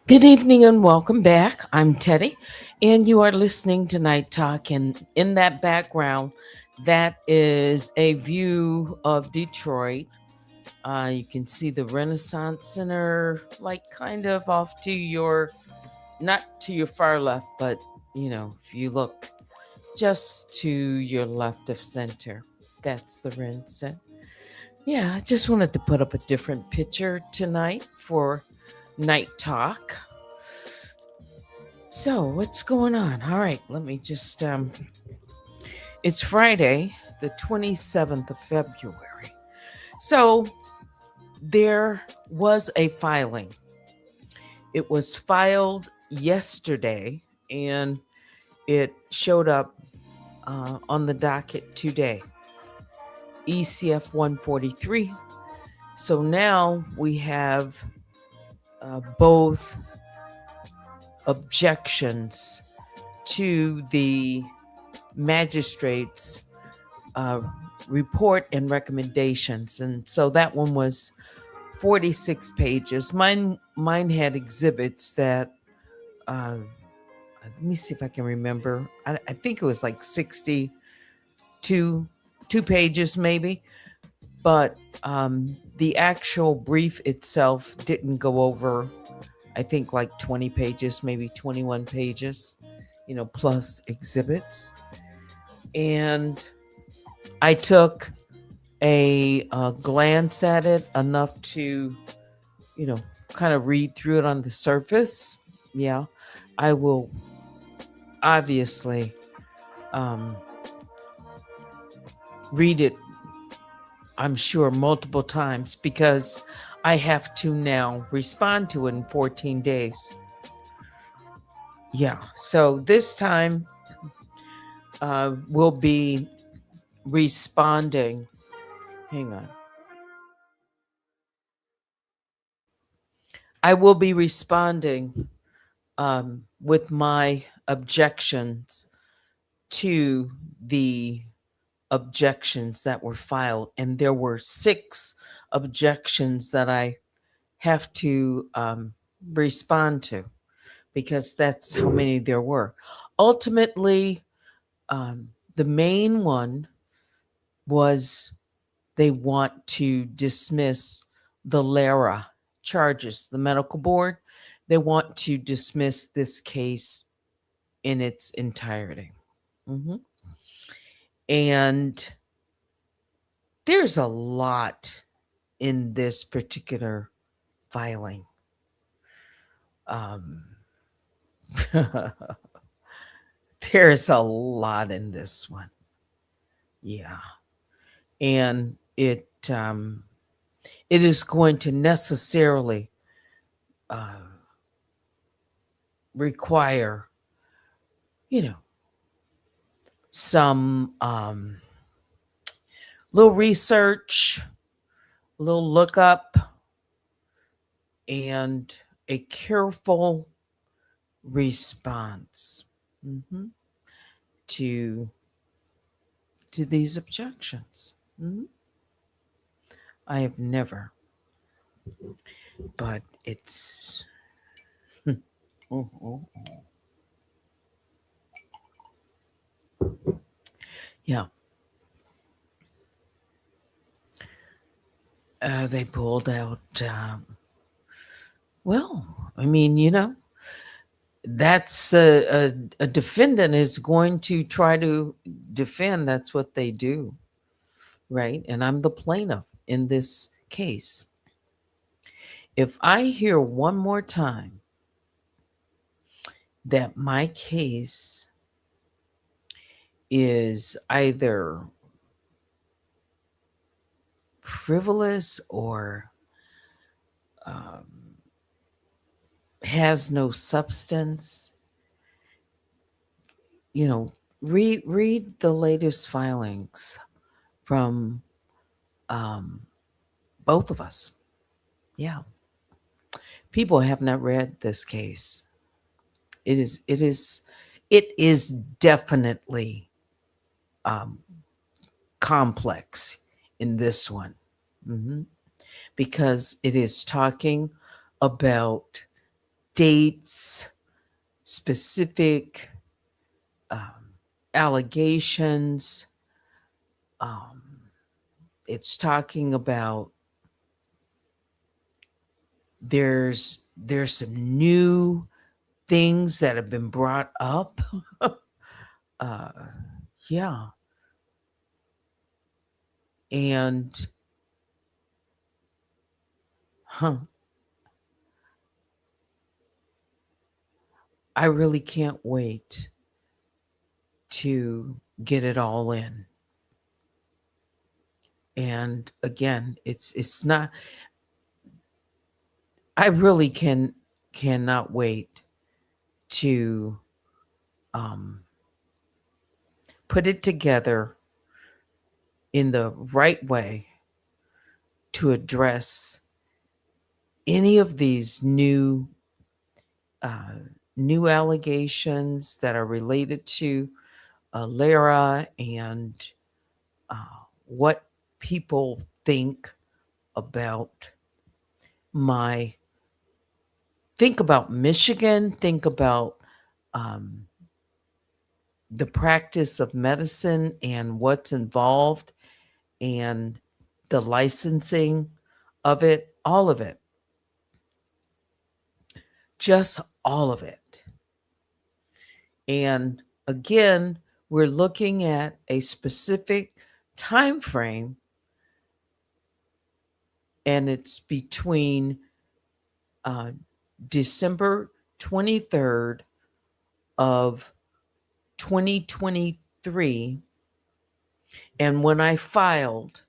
Good evening and welcome back. I'm Teddy, and you are listening to Night Talk. And in that background, that is a view of Detroit. You can see the Renaissance Center, like kind of off to your, not to your far left, but if you look just to your left of center, that's the Ren Center. Yeah, I just wanted to put up a different picture tonight for Night Talk. So, what's going on? All right, let me just it's Friday, the 27th of February. So, there was a filing. It was filed yesterday and it showed up on the docket today. ECF 143. So now we have both objections to the magistrate's report and recommendations. And so that one was 46 pages. Mine had exhibits that, let me see if I can remember. I think it was like 62 pages maybe. But the actual brief itself didn't go over, I think, like 20 pages, maybe 21 pages, plus exhibits. And I took a glance at it, enough to, kind of read through it on the surface. Yeah, I will obviously read it, I'm sure, multiple times, because I have to now respond to it in 14 days. Yeah, so this time we'll be responding. Hang on. I will be responding with my objections to the objections that were filed. And there were 6 objections that I have to respond to, because that's how many there were. Ultimately, the main one was they want to dismiss the LARA charges, the medical board. They want to dismiss this case in its entirety. And there's a lot in this particular filing. There's a lot in this one. Yeah. And it is going to necessarily require, some little research, a little lookup, and a careful response to these objections. I have never but it's Mhm. Yeah. They pulled out. Well, I mean, that's a defendant is going to try to defend. That's what they do, right? And I'm the plaintiff in this case. If I hear one more time that my case is either frivolous or um, has no substance, you know, read the latest filings from um, both of us. Yeah, people have not read this case. It is definitely um, complex in this one. Mhm. Because it is talking about dates, specific um, allegations. Um, it's talking about there's some new things that have been brought up. uh, yeah, and huh, I really can't wait to get it all in. And again, it's not. I really cannot wait to um, put it together in the right way to address any of these uh, new allegations that are related to Lara and what people think about my think about Michigan, think about um, the practice of medicine and what's involved and the licensing of it, all of it, just all of it. And again, we're looking at a specific time frame, and it's between uh, December 23rd of 2023 and when I filed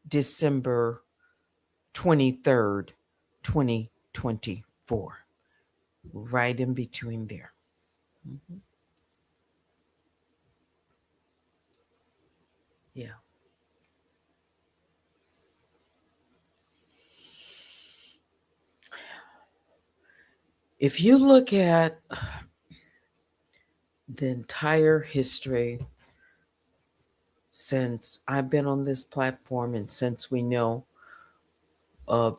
December 23rd, 2024, right in between there. Mhm. Yeah. If you look at the entire history since I've been on this platform and since we know of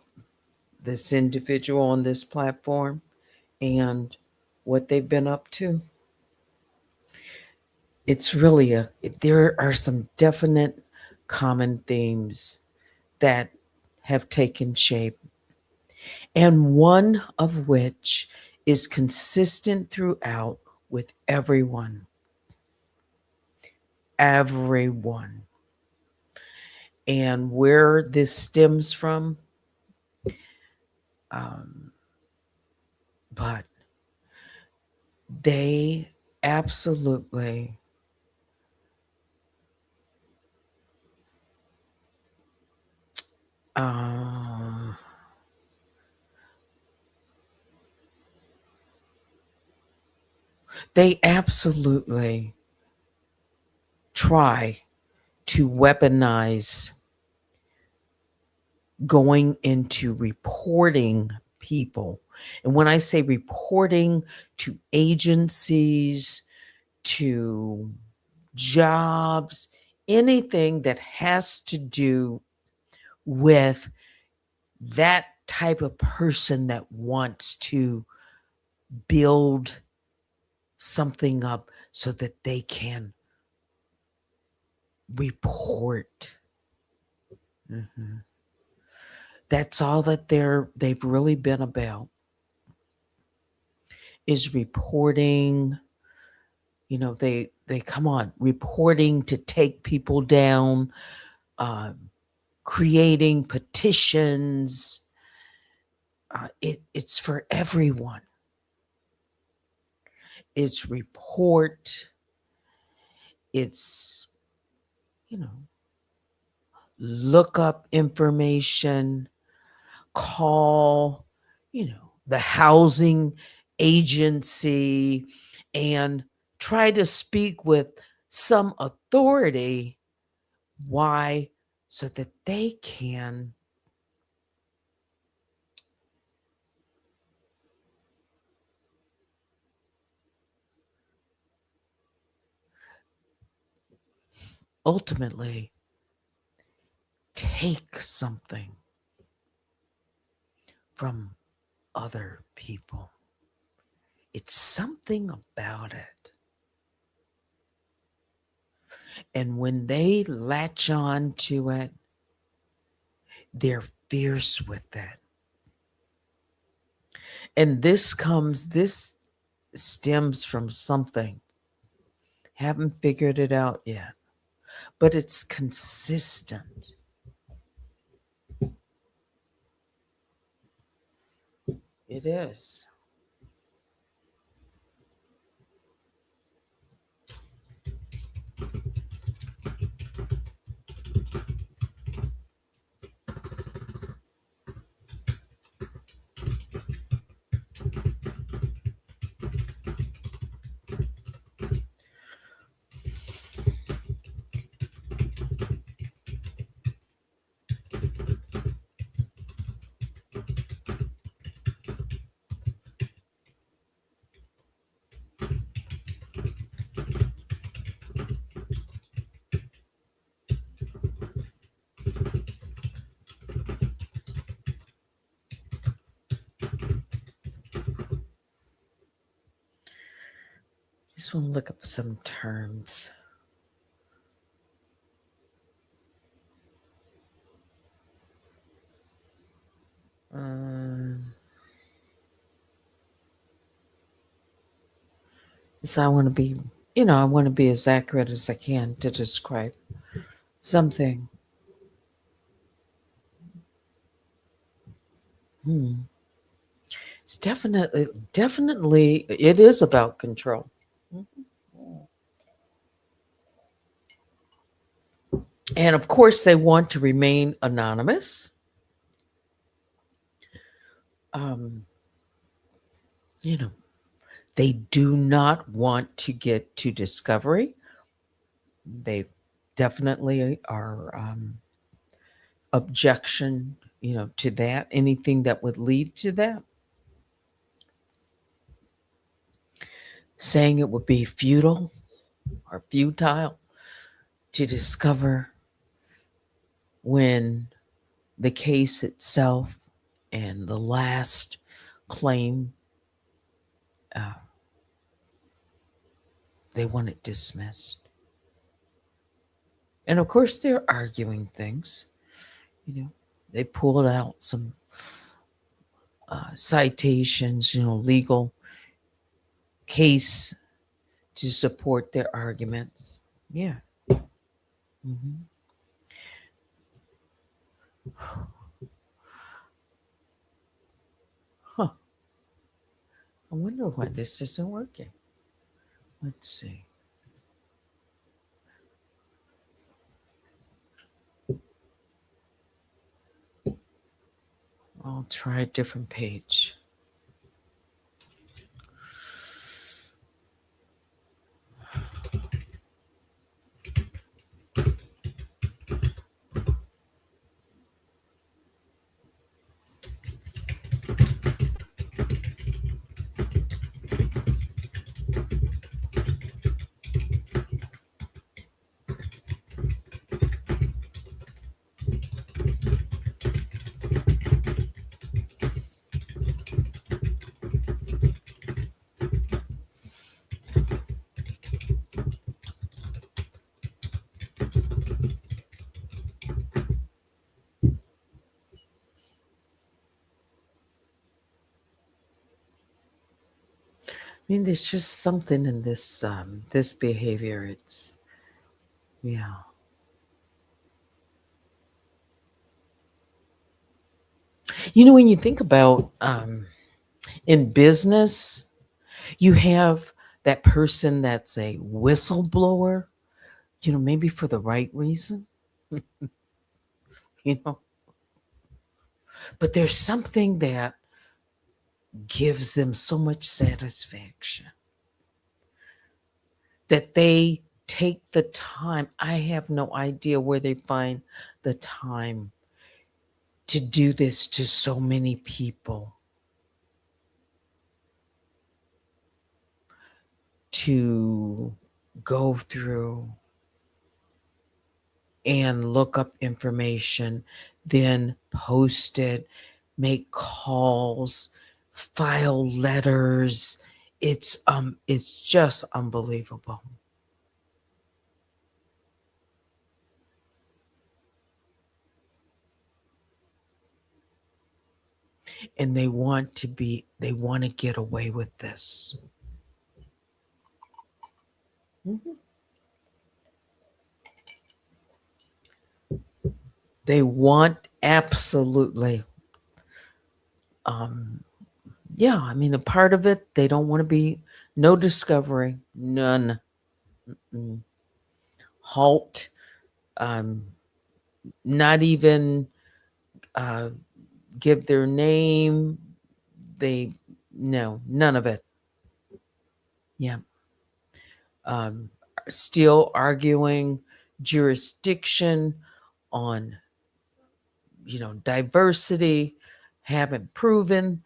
this individual on this platform and what they've been up to, it's really there are some definite common themes that have taken shape, and one of which is consistent throughout with everyone. And where this stems from, um, but they absolutely uh, they absolutely try to weaponize going into reporting people. And when I say reporting to agencies, to jobs, anything that has to do with that type of person that wants to build something up so that they can report. Mhm. That's all that they've really been about, is reporting. They come on, reporting to take people down, creating petitions. It's for everyone. It's report. It's, you know, look up information, call, the housing agency, and try to speak with some authority. Why? So that they can ultimately take something from other people. It's something about it. And when they latch on to it, they're fierce with it. And this stems from something. Haven't figured it out yet, but it's consistent. It is. Just want to look up some terms. So I want to be as accurate as I can to describe something. It's definitely, it is about control. And of course, they want to remain anonymous. Um, you know, they do not want to get to discovery. They definitely are objection, to that. Anything that would lead to that, saying it would be futile or futile to discover when the case itself and the last claim, uh, they want it dismissed. And of course, they're arguing things. They pulled out some citations, legal case to support their arguments. Yeah. hmm Huh. I wonder why this isn't working. Let's see. I'll try a different page. mean, there's just something in this behavior. It's yeah. When you think about in business, you have that person that's a whistleblower. Maybe for the right reason. You know, but there's something that gives them so much satisfaction that they take the time. I have no idea where they find the time to do this to so many people, to go through and look up information, then post it, make calls, file letters. It's just unbelievable. And they want to get away with this. Mhm. They want absolutely, um, yeah, I mean, a part of it, they don't want to be, no discovery, none. Mm. Halt, um, not even uh, give their name. They, no, none of it. Yeah. Um, Still arguing jurisdiction on, diversity, haven't proven,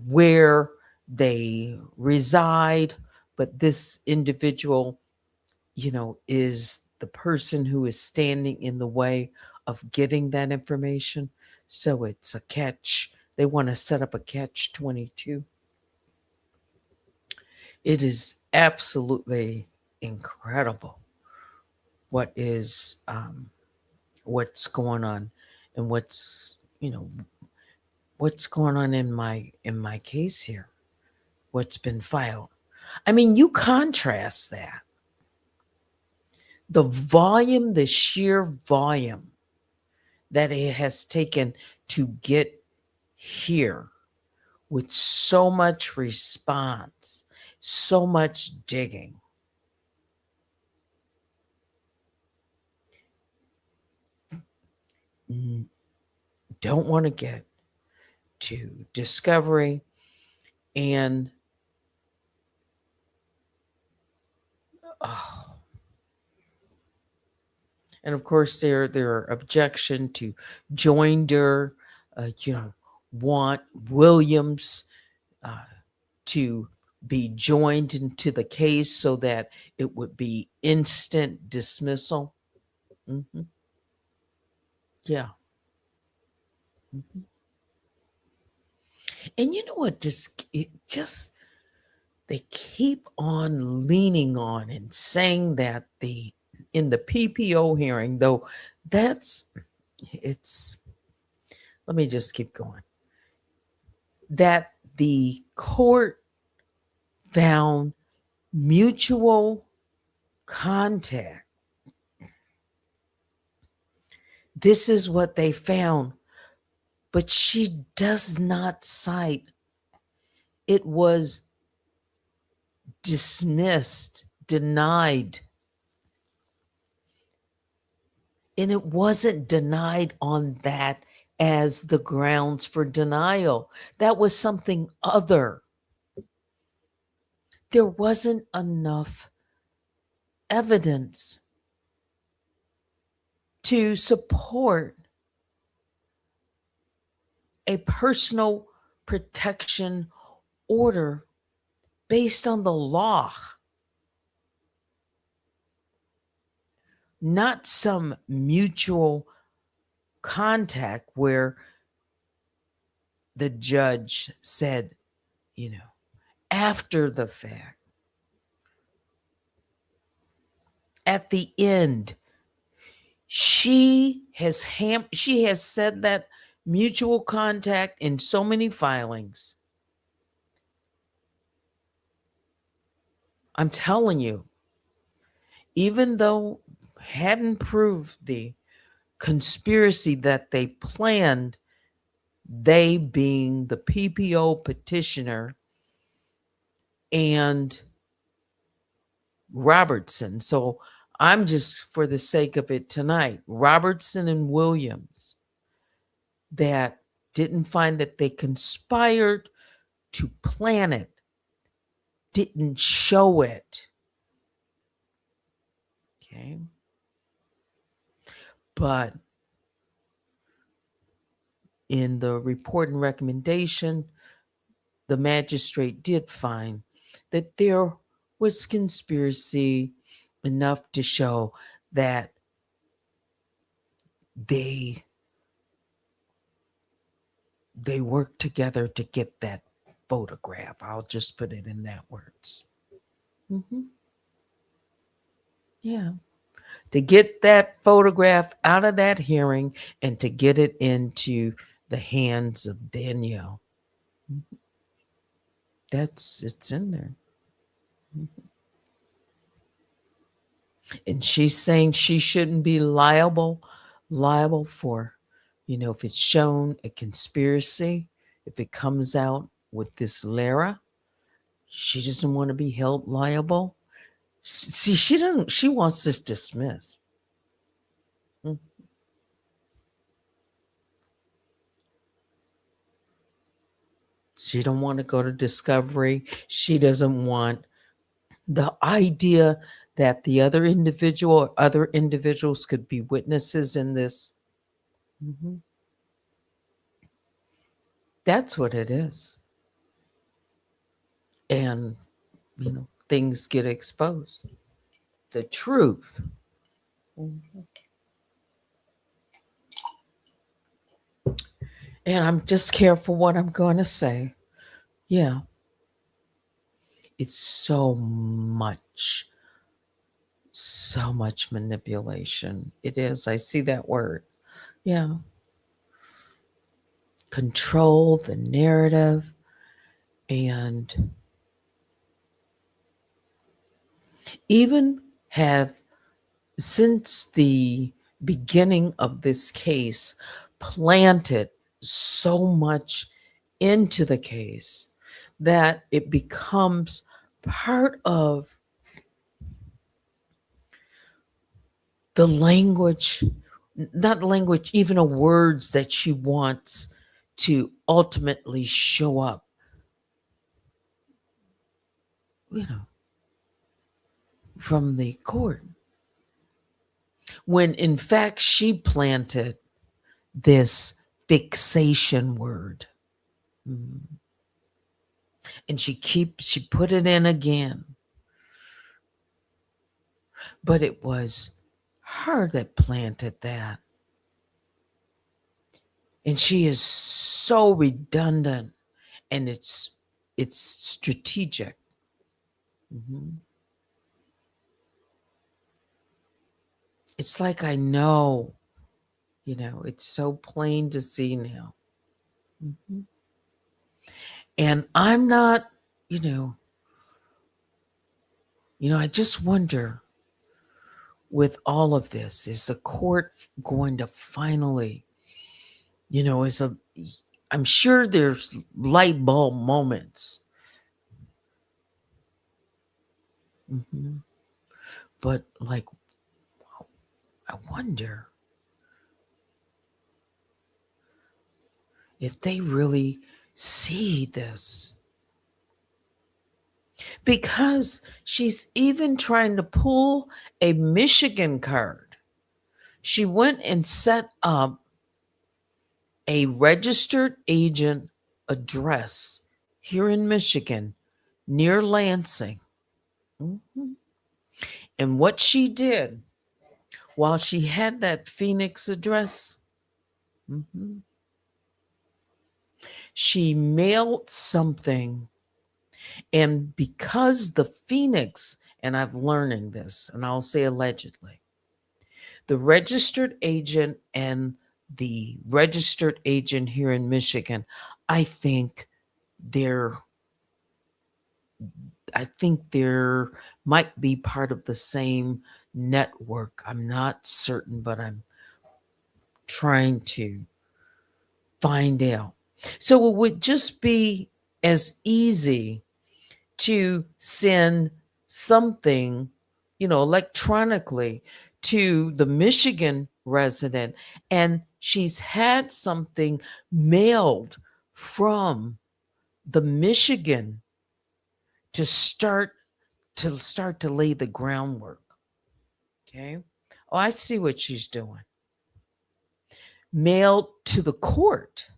where they reside, but this individual, is the person who is standing in the way of getting that information. So it's a catch. They want to set up a catch 22. It is absolutely incredible what is what's going on, and what's going on in my case here, what's been filed. I mean, you contrast that, the volume, the sheer volume that it has taken to get here, with so much response, so much digging. Don't want to get to discovery, and oh, and of course their objection to joinder, want Williams uh, to be joined into the case so that it would be instant dismissal. Hmm. Yeah. Mhm. And you know what? Just they keep on leaning on and saying that the in the PPO hearing, though, that's it's. Let me just keep going. That the court found mutual contact. This is what they found, but she does not cite it was dismissed, denied. And it wasn't denied on that as the grounds for denial. That was something other. There wasn't enough evidence to support a personal protection order based on the law, not some mutual contact where the judge said, after the fact, at the end, she has said that mutual contact in so many filings. I'm telling you, even though hadn't proved the conspiracy that they planned, they being the PPO petitioner and Robertson. So I'm just, for the sake of it tonight, Robertson and Williams, that didn't find that they conspired to plan it, didn't show it. Okay. But in the report and recommendation, the magistrate did find that there was conspiracy enough to show that they worked together to get that photograph. I'll just put it in that words. Yeah. To get that photograph out of that hearing and to get it into the hands of Danielle. It's in there. And she's saying she shouldn't be liable for, if it's shown a conspiracy, if it comes out with this Lara, she doesn't want to be held liable. See, she wants this dismissed. She don't want to go to discovery. She doesn't want the idea that the other individual or other individuals could be witnesses in this. That's what it is. And, things get exposed. The truth. And I'm just careful what I'm going to say. Yeah. It's so much manipulation. It is. I see that word. Yeah. Control the narrative and even have, since the beginning of this case, planted so much into the case that it becomes part of the language, not language, even a words that she wants to ultimately show up, from the court. When in fact she planted this fixation word. And she put it in again. But it was her that planted that. And she is so redundant, and it's strategic. It's like, I know, it's so plain to see now. And I'm not, I just wonder, with all of this, is the court going to finally, I'm sure there's light bulb moments. But like, I wonder if they really see this. Because she's even trying to pull a Michigan card. She went and set up a registered agent address here in Michigan, near Lansing. And what she did, while she had that Phoenix address, she mailed something. And because the Phoenix, and I'm learning this, and I'll say allegedly, the registered agent and the registered agent here in Michigan, I think I think there might be part of the same network. I'm not certain, but I'm trying to find out. So it would just be as easy to send something, electronically to the Michigan resident, and she's had something mailed from the Michigan to start to lay the groundwork. Okay. Oh, I see what she's doing. Mailed to the court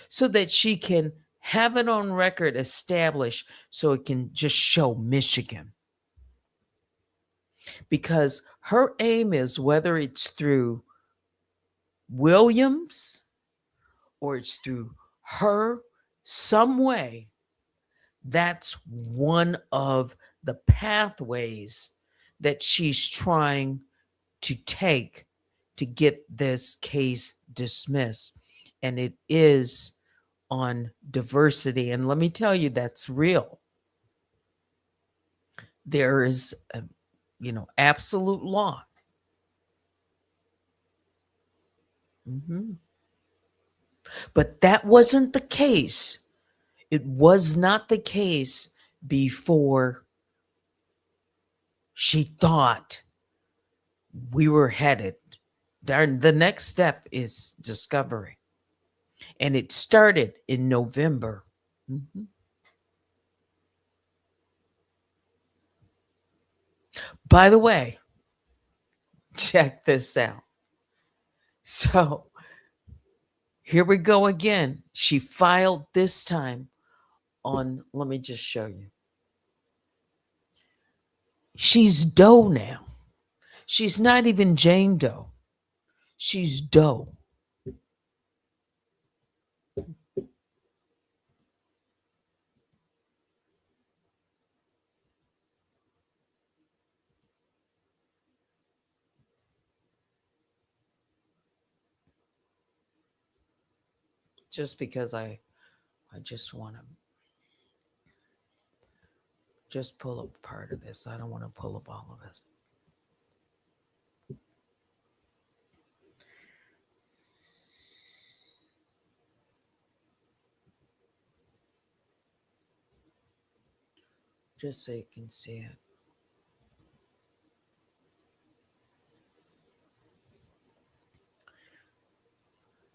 so that she can have it on record established so it can just show Michigan. Because her aim is, whether it's through Williams or it's through her, some way, that's one of the pathways that she's trying to take to get this case dismissed. And it is on diversity. And let me tell you, that's real. There is a, absolute law. But that wasn't the case. It was not the case before she thought we were headed. The next step is discovery. And it started in November. By the way, check this out. So here we go again. She filed this time on, let me just show you. She's Doe now. She's not even Jane Doe. She's Doe. Just because I just want to just pull up part of this. I don't want to pull up all of this. Just so you can see it.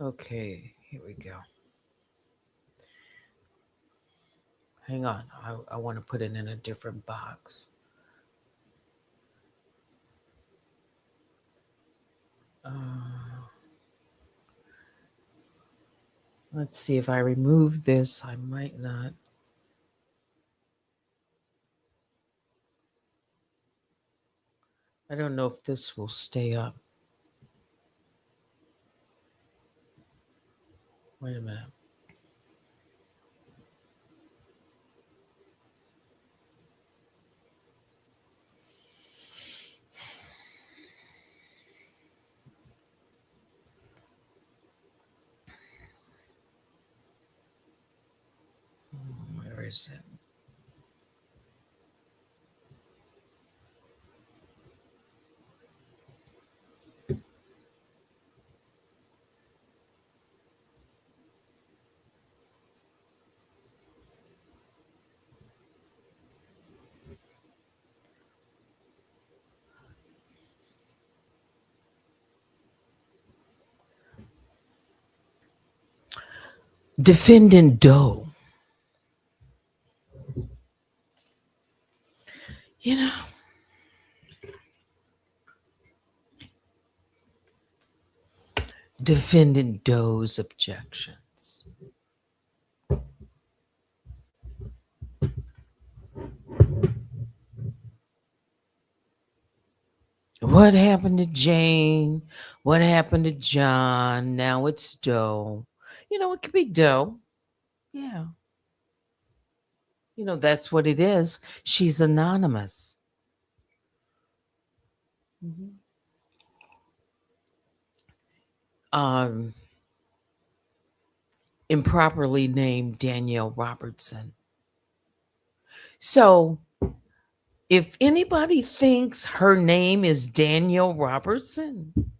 Okay, here we go. Hang on, I want to put it in a different box. Let's see, if I remove this, I might not. I don't know if this will stay up. Wait a minute. Where is it? Defendant Doe. You know, Defendant Doe's objections. What happened to Jane? What happened to John? Now it's Doe. It could be Doe. Yeah. That's what it is. She's anonymous. Um, Improperly named Danielle Robertson. So If anybody thinks her name is Danielle Robertson,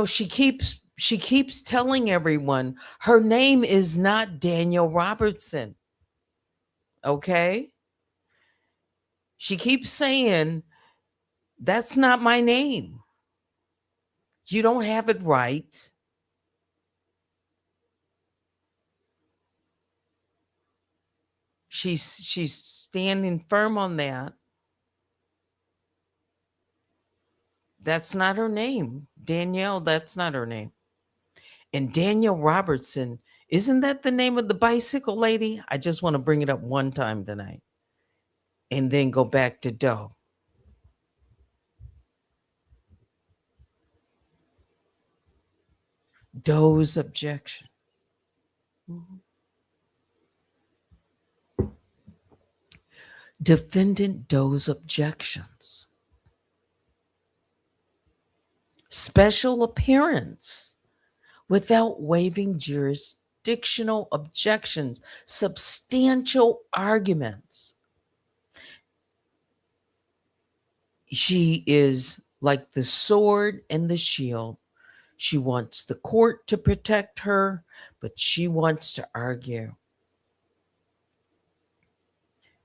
she keeps telling everyone her name is not Danielle Robertson. Okay? She keeps saying that's not my name. You don't have it right. She's standing firm on that. That's not her name. Danielle, that's not her name. And Danielle Robertson, isn't that the name of the bicycle lady? I just want to bring it up one time tonight and then go back to Doe. Doe's objection. Mhm. Defendant Doe's objections. Special appearance without waiving jurisdictional objections, substantial arguments. She is like the sword and the shield. She wants the court to protect her, but she wants to argue.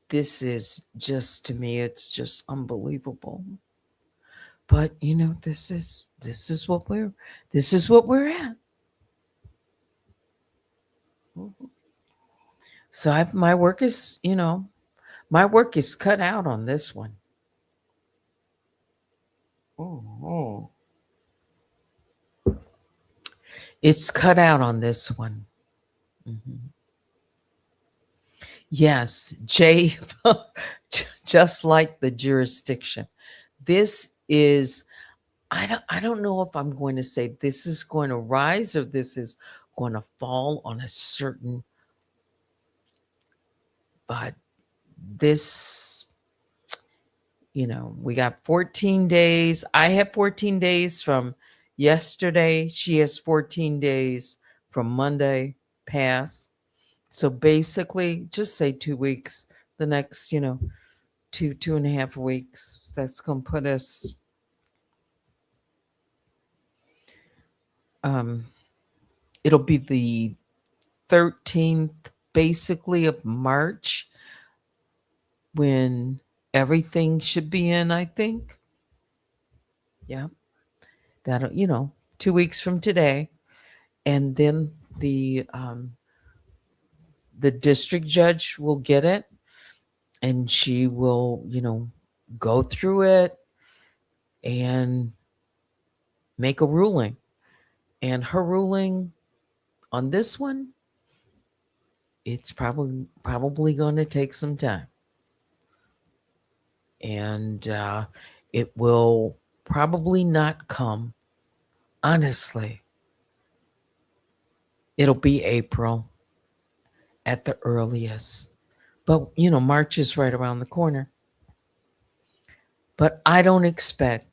This is just, to me, it's just unbelievable. But this is what we're at. So my work is cut out on this one. Oh. It's cut out on this one. Mm-hmm. Yes, Jay, just like the jurisdiction. This is, I don't know if I'm going to say this is going to rise or this is going to fall on a certain, but this, we got 14 days. I have 14 days from yesterday. She has 14 days from Monday past. So basically, just say 2 weeks. The next, 2.5 weeks. That's gonna put us. It'll be the 13th, basically, of March when everything should be in. I think. Yeah, that 2 weeks from today, and then the district judge will get it and she will, go through it and make a ruling. And her ruling on this one, it's probably going to take some time. And it will probably not come, honestly. It'll be April at the earliest. But, March is right around the corner. But I don't expect,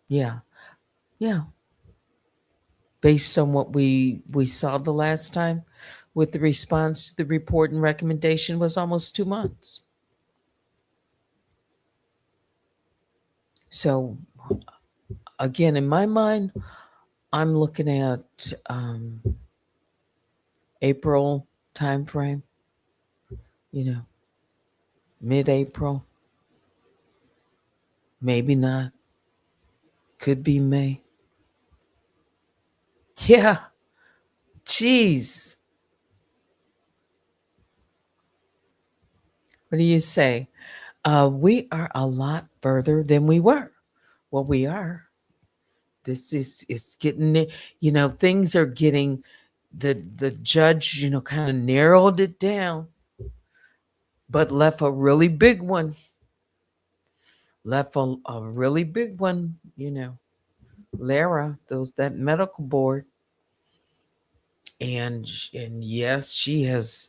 yeah, based on what we saw the last time with the response to the report and recommendation was almost 2 months. So, again, in my mind, I'm looking at April timeframe, mid-April. Maybe not. Could be May. Yeah. Jeez. What do you say? We are a lot further than we were. Well, we are. This is it's getting it. Things are getting the judge, kind of narrowed it down, but left a really big one. Left a really big one, Lara, that medical board. And yes, she has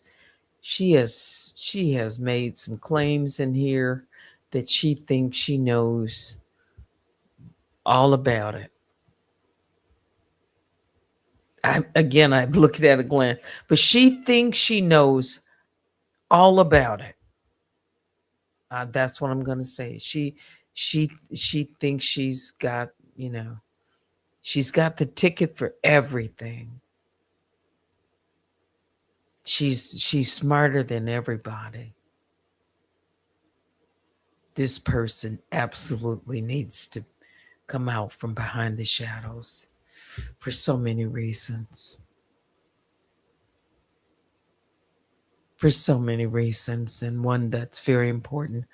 made some claims in here that she thinks she knows all about it. I've looked at a glance, but she thinks she knows all about it. That's what I'm gonna say. She thinks she's got, she's got the ticket for everything. She's smarter than everybody. This person absolutely needs to come out from behind the shadows for so many reasons. For so many reasons, and one that's very important.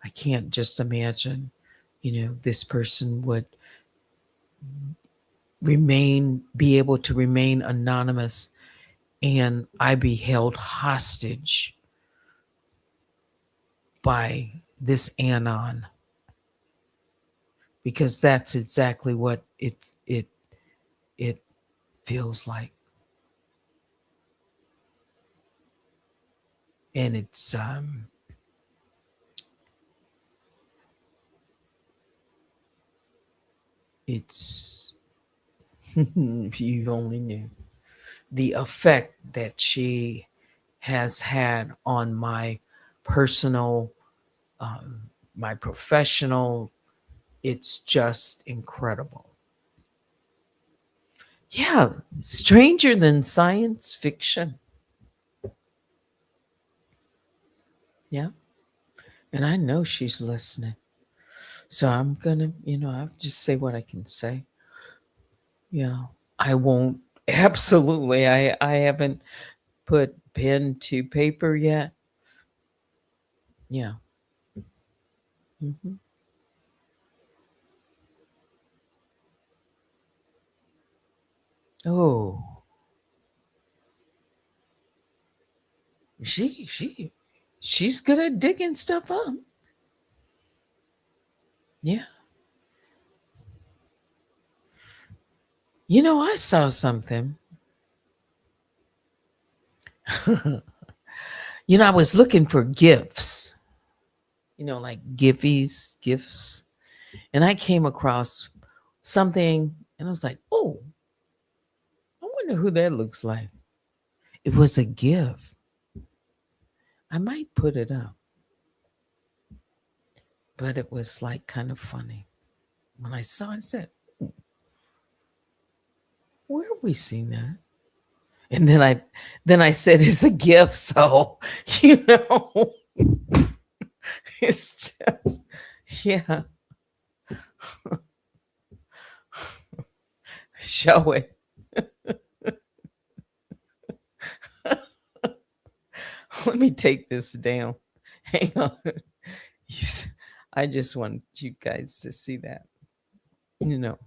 I can't just imagine, this person would be able to remain anonymous and I be held hostage by this anon, because that's exactly what it feels like. And it's if you only knew the effect that she has had on my personal, my professional. It's just incredible. Yeah, stranger than science fiction. Yeah, and I know she's listening. So I'm gonna, I'll just say what I can say. Yeah, I won't. Absolutely, I haven't put pen to paper yet. Yeah. Hmm. Oh, she's good at digging stuff up. Yeah. I saw something. I was looking for gifts. Like gifts, and I came across something, and I was like, "Oh, I wonder who that looks like." It was a gift. I might put it up, but it was like kind of funny. When I saw it, I said, "Where have we seen that?" And then I said, "It's a gift." So you know, it's just, yeah, show it. Let me take this down. Hang on. I just want you guys to see that. You know,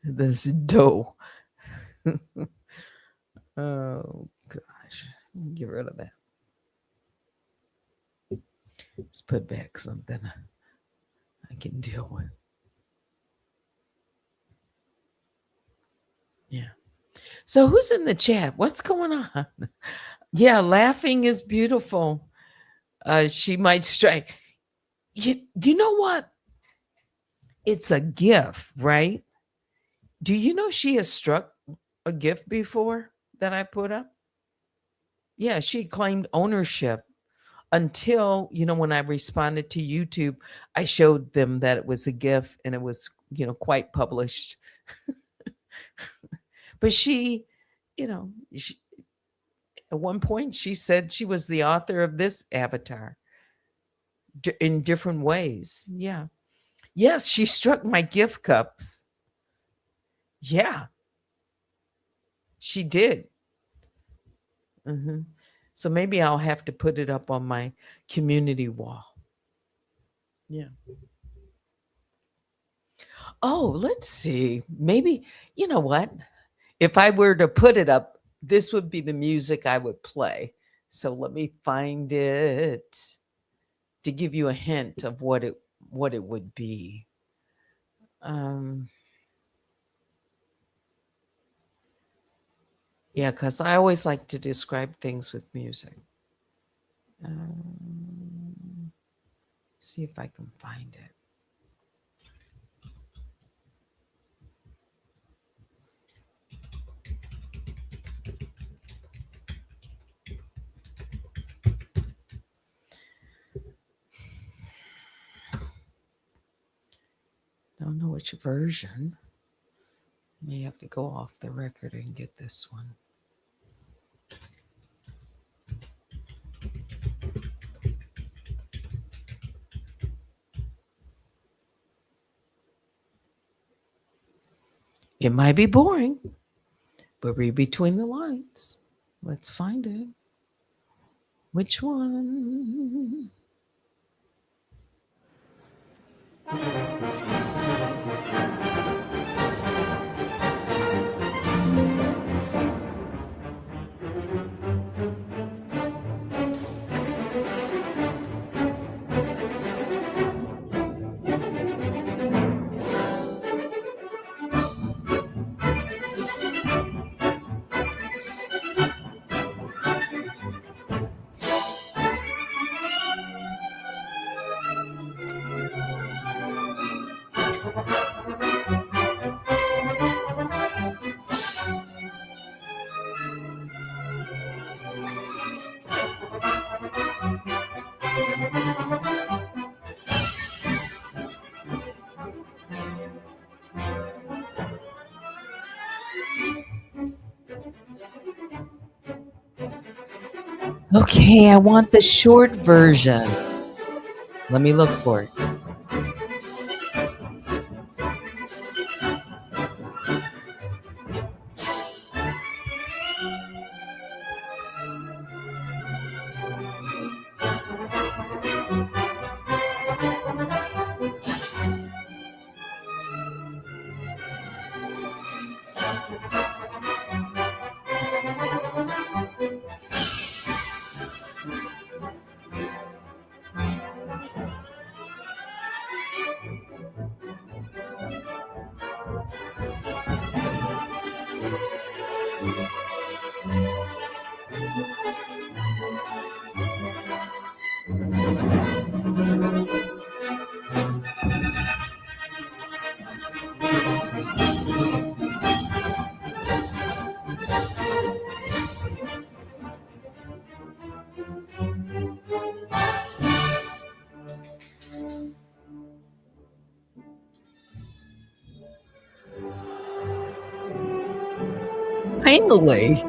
this dough. Oh gosh. Get rid of that. Let's put back something I can deal with. Yeah. So who's in the chat? What's going on? Yeah, laughing is beautiful. She might strike. You know what? It's a gift, right? Do you know she has struck a gift before that I put up? Yeah, she claimed ownership until, when I responded to YouTube, I showed them that it was a gift and it was, quite published. But you know, she, at one point she said she was the author of this avatar in different ways. Yeah. Yes, she struck my gift cups. Yeah, she did. Hmm. So maybe I'll have to put it up on my community wall. Yeah. Oh, let's see. Maybe, you know what? If I were to put it up, this would be the music I would play. So let me find it to give you a hint of what it would be. Um, yeah, because I always like to describe things with music. Um, see if I can find it. know which version. May have to go off the record and get this one. It might be boring, but read between the lines. Let's find it. Which one? Okay, I want the short version. Let me look for it. Finally.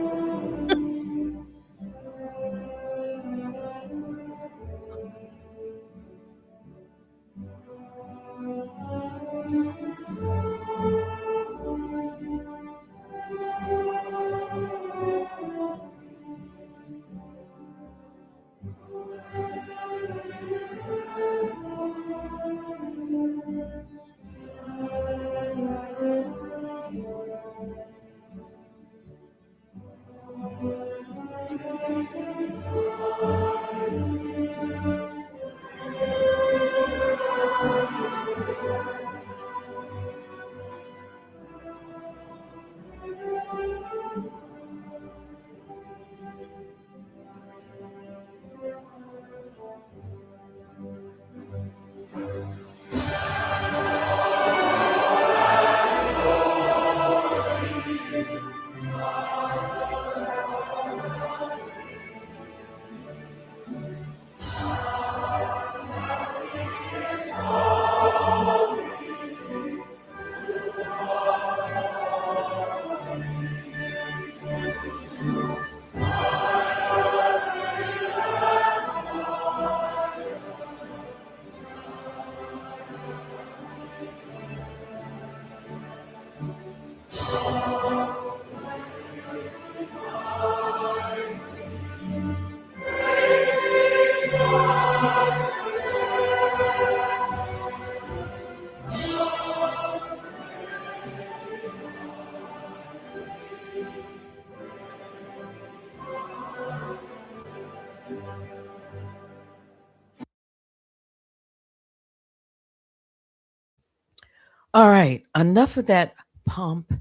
All right, enough of that pomp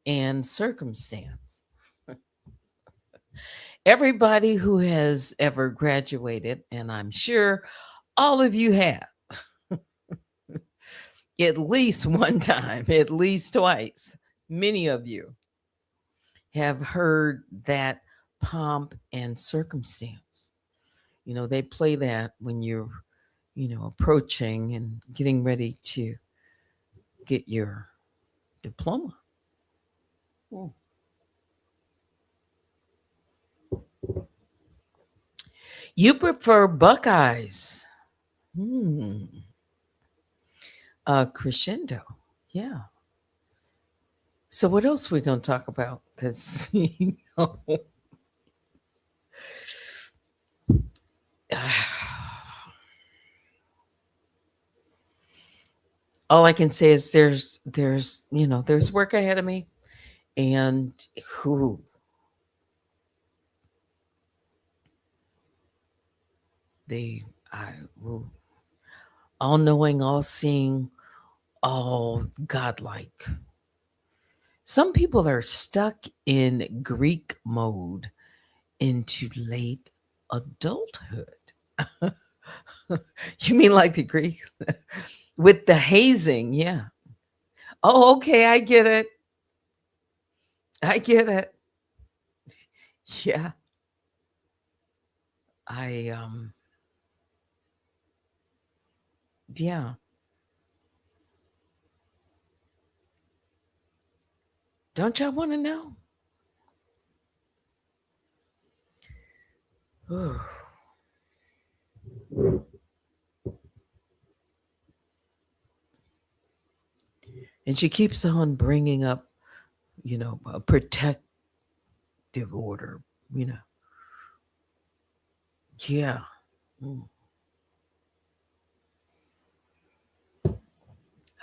and circumstance. Everybody who has ever graduated, and I'm sure all of you have, at least one time, at least twice, many of you have heard that pomp and circumstance. You know, they play that when you're, approaching and getting ready to get your diploma. You prefer Buckeyes. Crescendo. Yeah. So what else we going to talk about? Because, all I can say is there's work ahead of me, and who all knowing, all seeing, all godlike. Some people are stuck in Greek mode into late adulthood. You mean like the Greek with the hazing? Yeah. Oh, okay. I get it. I get it. Yeah. Yeah. Don't y'all want to know? And she keeps on bringing up, a protective order, you know. Yeah.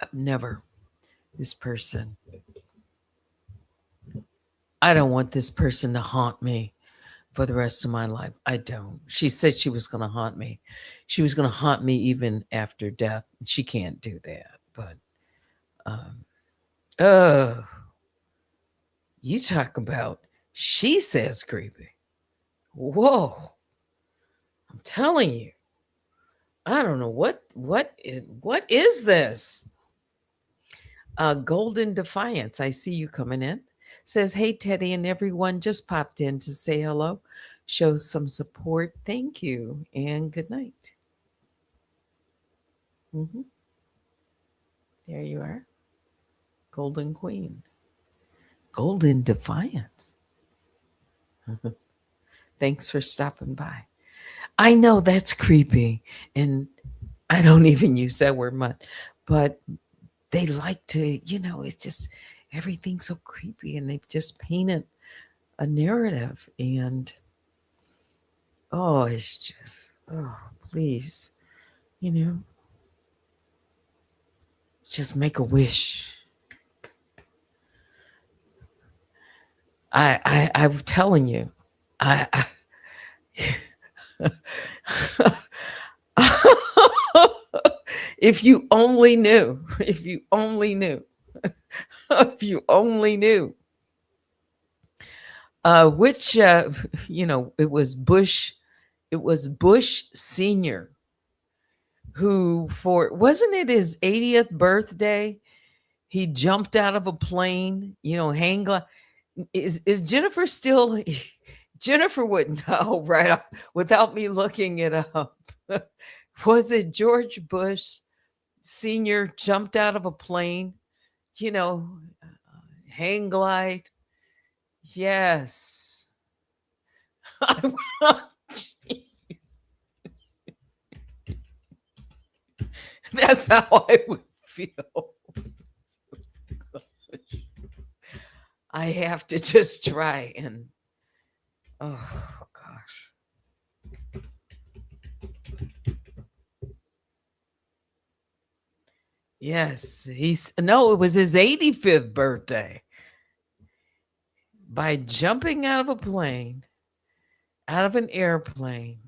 I've never, this person, I don't want this person to haunt me for the rest of my life. I don't. She said she was going to haunt me. She was going to haunt me even after death. She can't do that. But, you talk about, she says creepy. Whoa. I'm telling you. I don't know what is this? Golden Defiance. I see you coming in. Says, hey, Teddy and everyone, just popped in to say hello. Show some support. Thank you. And good night. There you are. Golden Queen. Golden Defiance. Thanks for stopping by. I know that's creepy. And I don't even use that word much. But they like to, it's just everything's so creepy. And they've just painted a narrative. And it's just, please, just make a wish. I'm telling you, if you only knew, if you only knew, if you only knew, which, it was Bush Sr. who, wasn't it his 80th birthday? He jumped out of a plane, hang glide. Is Jennifer still? Jennifer wouldn't know right off, without me looking it up. Was it George Bush Sr. jumped out of a plane? Hang glide. Yes. That's how I would feel. I have to just try and, oh gosh. Yes, it was his 85th birthday. By jumping out of a plane, out of an airplane.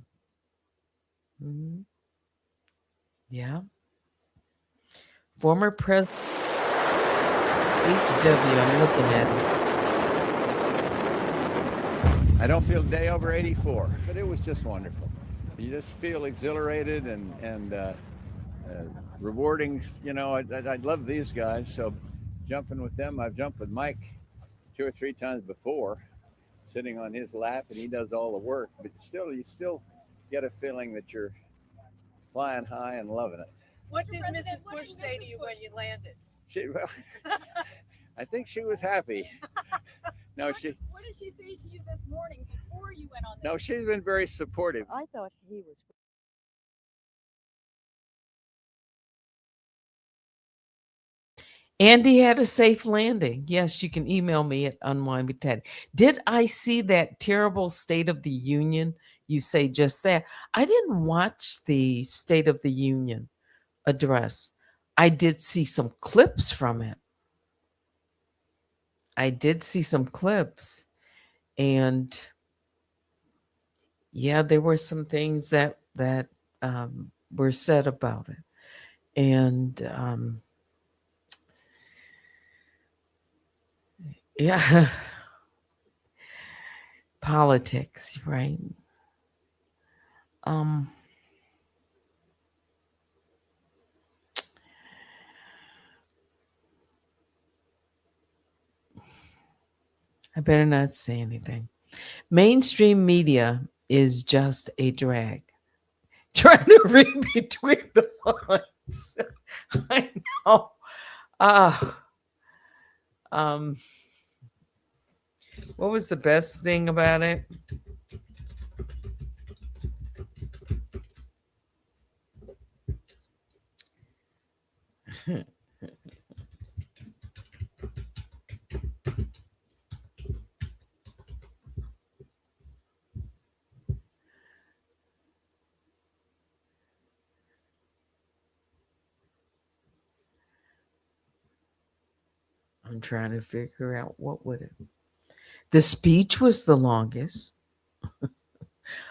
Yeah. Former president HW, I'm looking at it. I don't feel a day over 84, but it was just wonderful. You just feel exhilarated and rewarding. I love these guys, so jumping with them. I've jumped with Mike 2 or 3 times before, sitting on his lap, and he does all the work. But you still get a feeling that you're flying high and loving it. What did Mrs. Bush say to you when you landed? Well, I think she was happy. No, What did she say to you this morning before you went on? No, she's been very supportive. I thought he was. Andy had a safe landing. Yes, you can email me at UNWINEWITHTEDDY. Did I see that terrible State of the Union you say just said? I didn't watch the State of the Union address. I did see some clips from it. I did see some clips. And yeah, there were some things that were said about it. And yeah, politics, right? Um, I better not say anything. Mainstream media is just a drag. Trying to read between the lines. I know. Uh, um, what was the best thing about it? I'm trying to figure out what would it. The speech was the longest.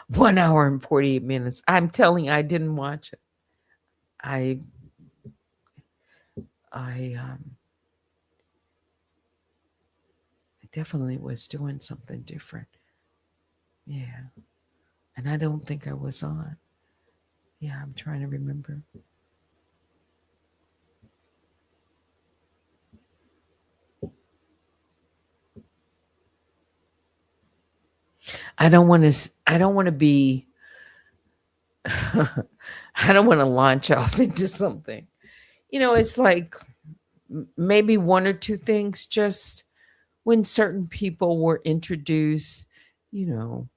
1 hour and 48 minutes. I'm telling you, I didn't watch it. I I definitely was doing something different. Yeah. And I don't think I was on. Yeah, I'm trying to remember. I don't want to be I don't want to launch off into something. It's like maybe one or two things just when certain people were introduced, you know,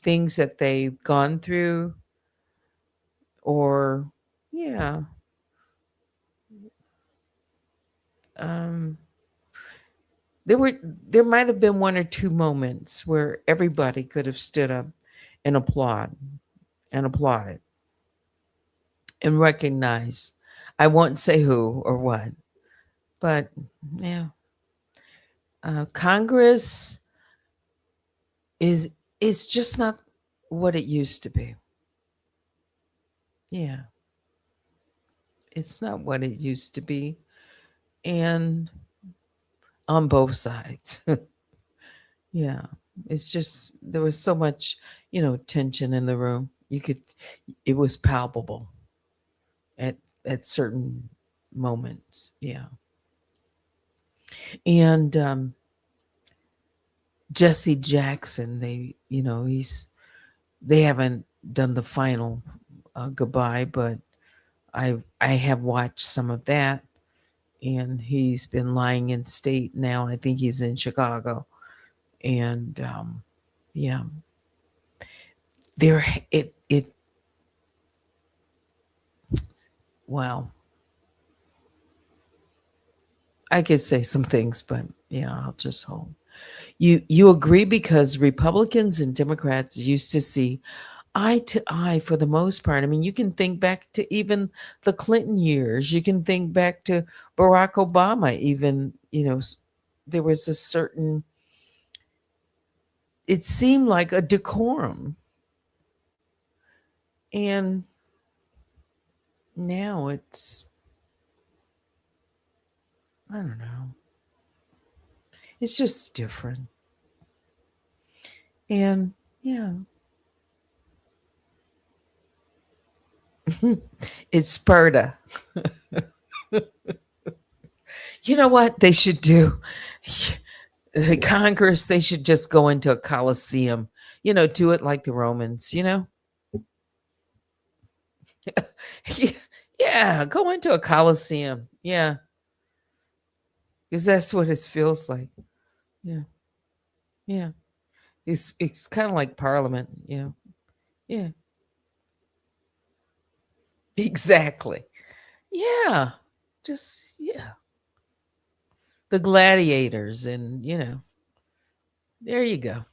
things that they've gone through or yeah, um there might have been one or two moments where everybody could have stood up and applauded and recognized. I won't say who or what, but yeah, Congress is it's just not what it used to be. Yeah, it's not what it used to be, and on both sides. Yeah, it's just there was so much, tension in the room. It was palpable at certain moments. Yeah, and Jesse Jackson, they haven't done the final goodbye, but I have watched some of that, and he's been lying in state now. I think he's in Chicago, and yeah, there it well, I could say some things, but yeah, I'll just hold. You agree because Republicans and Democrats used to see eye to eye for the most part. I mean, you can think back to even the Clinton years. You can think back to Barack Obama. Even there was a certain. It seemed like a decorum, and now it's I don't know. It's just different, and yeah, it's Sparta. You know what they should do? The Congress, they should just go into a coliseum, do it like the Romans, Yeah, go into a coliseum. Yeah. because that's what it feels like. Yeah, yeah. It's kind of like Parliament, you know. Yeah, exactly. Yeah, just yeah. The gladiators, and there you go.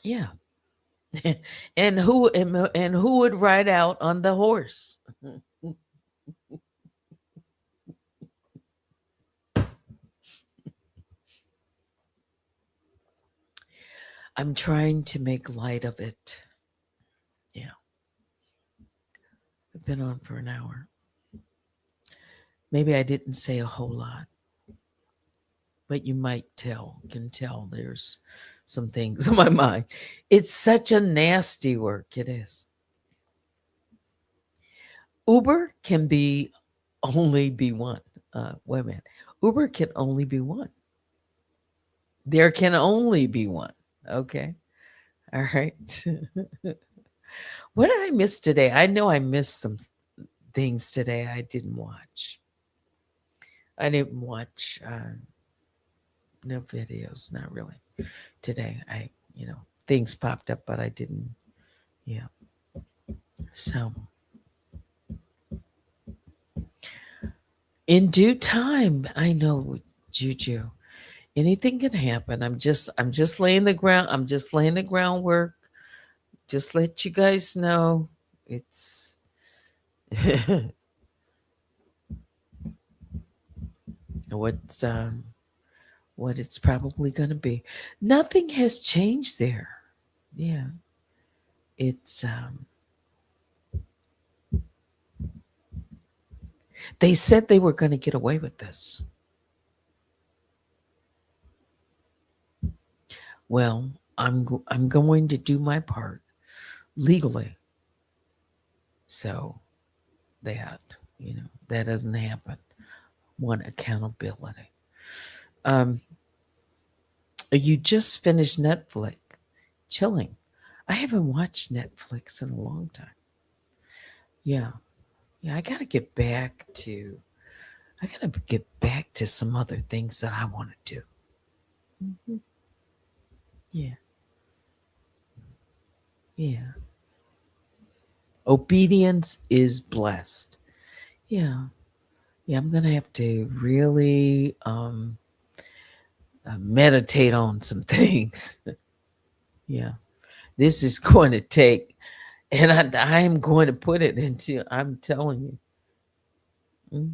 Yeah, and who would ride out on the horse? I'm trying to make light of it. Yeah, I've been on for an hour. Maybe I didn't say a whole lot, but you can tell there's some things in my mind. It's such a nasty work. It is. Uber can be only be one. Wait a minute. Uber can only be one. There can only be one. Okay. All right. What did I miss today? I know I missed some things today I didn't watch. I didn't watch no videos, not really. Today things popped up, but I didn't. Yeah. So in due time, I know, Juju. Anything can happen. I'm just laying the ground. I'm just laying the groundwork. Just let you guys know it's what what it's probably going to be. Nothing has changed there. Yeah, it's they said they were going to get away with this. Well, I'm going to do my part legally, so that that doesn't happen. One, accountability. Um, you just finished Netflix, chilling. I haven't watched Netflix in a long time. Yeah, yeah. I gotta get back to some other things that I want to do. Mhm. Yeah, yeah. Obedience is blessed. Yeah, yeah. I'm gonna have to really meditate on some things. Yeah, this is going to take, and I'm going to put it into. I'm telling you.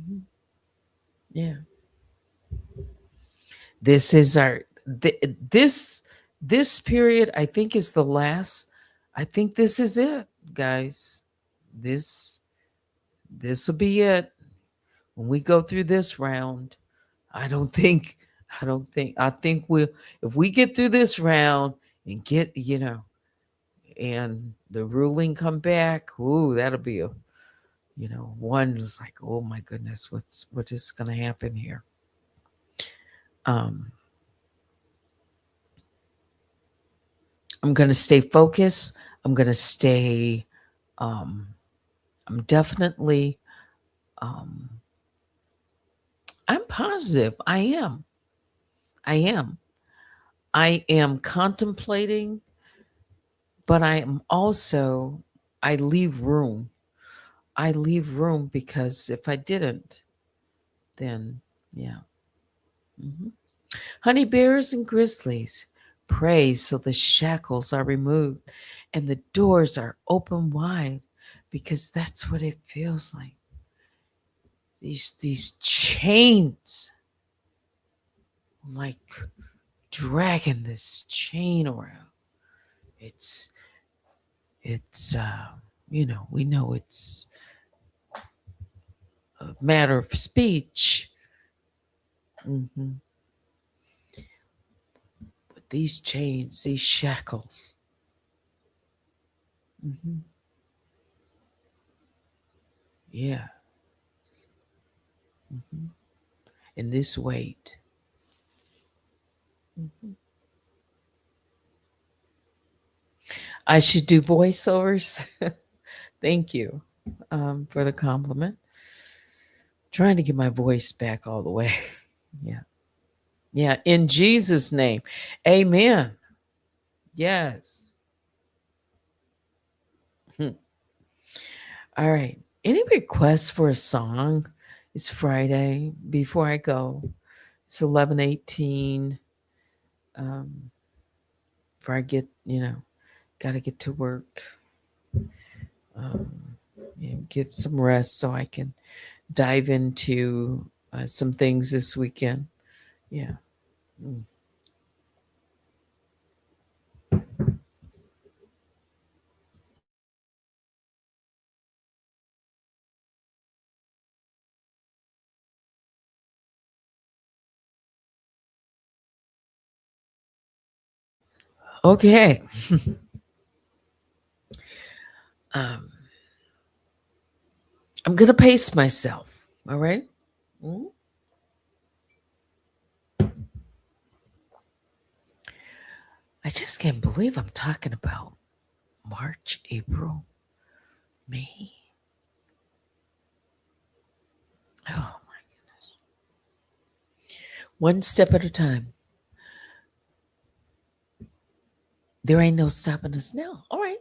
Yeah, this is our this period. I think is the last. I think this is it, guys. This this will be it. When we go through this round, I don't think I think we'll if we get through this round and get and the ruling come back, ooh, that'll be a one is like, oh my goodness, what is gonna happen here? Um I'm gonna stay focused. I'm gonna stay um I'm definitely um I'm positive. I am. I am. I am contemplating, but I am also I leave room. I leave room because if I didn't, then yeah. Mhm. Honey bears and grizzlies, pray so the shackles are removed and the doors are open wide because that's what it feels like. These chains, like dragging this chain around. It's we know it's a matter of speech. Hmm. But these chains, these shackles, hmm yeah, hmm and this weight. Mhm. I should do voiceovers. Thank you for the compliment. Trying to get my voice back all the way. Yeah. Yeah. In Jesus' name. Amen. Yes. Hmm. All right. Any requests for a song? It's Friday. Before I go, it's 11:18. Um, before I get, got to get to work. Um, get some rest so I can dive into some things this weekend. Yeah. Mm. Okay. Um, I'm going to pace myself. All right. Mm. I just can't believe I'm talking about March, April, May. Oh, one step at a time. There ain't no stopping us now. All right.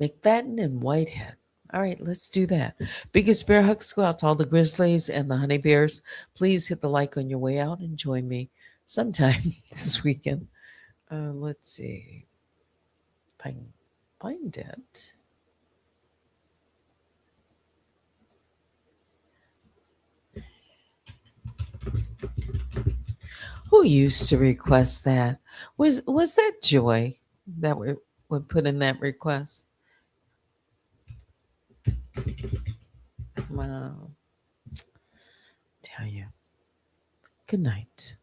McFadden and Whitehead. All right, let's do that. Biggest bear hugs go out to all the Grizzlies and the Honey Bears. Please hit the like on your way out and join me sometime this weekend. Let's see if I can find it. Who used to request that? Was that Joy that would put in that request? Wow. Tell you. Good night.